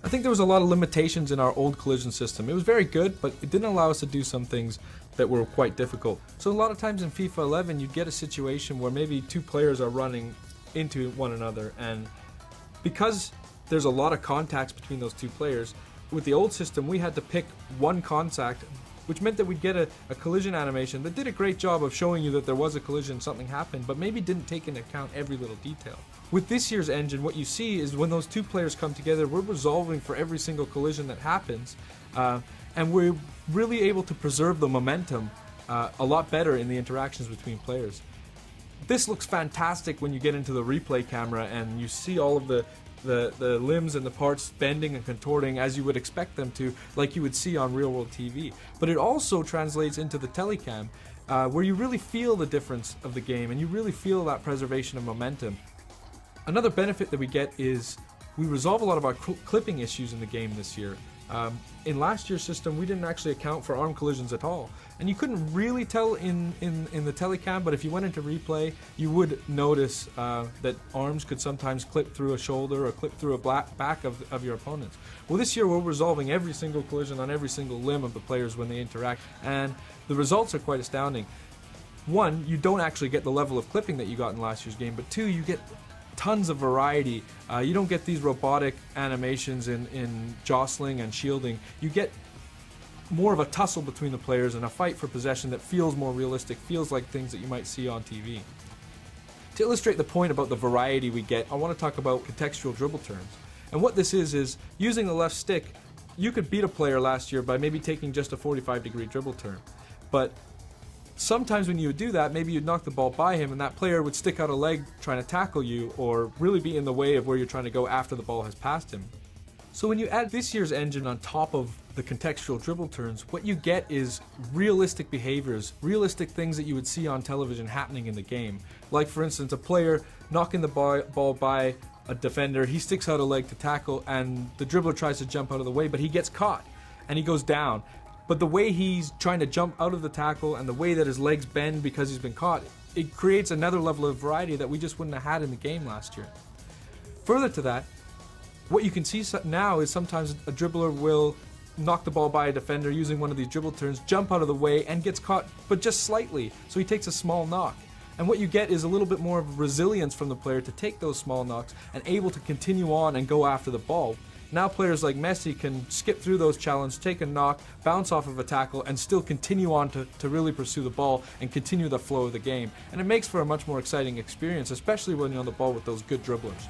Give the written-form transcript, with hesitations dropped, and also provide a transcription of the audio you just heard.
I think there was a lot of limitations in our old collision system. It was very good, but it didn't allow us to do some things that were quite difficult. So a lot of times in FIFA 11, you'd get a situation where maybe two players are running into one another, and because there's a lot of contacts between those two players, with the old system we had to pick one contact, which meant that we'd get a collision animation that did a great job of showing you that there was a collision, something happened, but maybe didn't take into account every little detail. With this year's engine, what you see is when those two players come together, we're resolving for every single collision that happens, and we're really able to preserve the momentum a lot better in the interactions between players. This looks fantastic when you get into the replay camera and you see all of the limbs and the parts bending and contorting as you would expect them to, like you would see on real-world TV. But it also translates into the telecam, where you really feel the difference of the game and you really feel that preservation of momentum. Another benefit that we get is we resolve a lot of our clipping issues in the game this year. In last year's system, we didn't actually account for arm collisions at all, and you couldn't really tell in the telecam, but if you went into replay, you would notice that arms could sometimes clip through a shoulder or clip through a back of your opponents. Well, this year we're resolving every single collision on every single limb of the players when they interact, and the results are quite astounding. One, you don't actually get the level of clipping that you got in last year's game, but two, you get tons of variety. You don't get these robotic animations in jostling and shielding. You get more of a tussle between the players and a fight for possession that feels more realistic, feels like things that you might see on TV. To illustrate the point about the variety we get, I want to talk about contextual dribble turns. And what this is using the left stick, you could beat a player last year by maybe taking just a 45-degree dribble turn. But sometimes when you would do that, maybe you'd knock the ball by him and that player would stick out a leg trying to tackle you or really be in the way of where you're trying to go after the ball has passed him. So when you add this year's engine on top of the contextual dribble turns, what you get is realistic behaviors, realistic things that you would see on television happening in the game. Like for instance, a player knocking the ball by a defender, he sticks out a leg to tackle and the dribbler tries to jump out of the way, but he gets caught and he goes down. But the way he's trying to jump out of the tackle and the way that his legs bend because he's been caught, it creates another level of variety that we just wouldn't have had in the game last year. Further to that, what you can see now is sometimes a dribbler will knock the ball by a defender using one of these dribble turns, jump out of the way and gets caught, but just slightly, so he takes a small knock. And what you get is a little bit more of resilience from the player to take those small knocks and able to continue on and go after the ball. Now players like Messi can skip through those challenges, take a knock, bounce off of a tackle, and still continue on to really pursue the ball and continue the flow of the game. And it makes for a much more exciting experience, especially when you're on the ball with those good dribblers.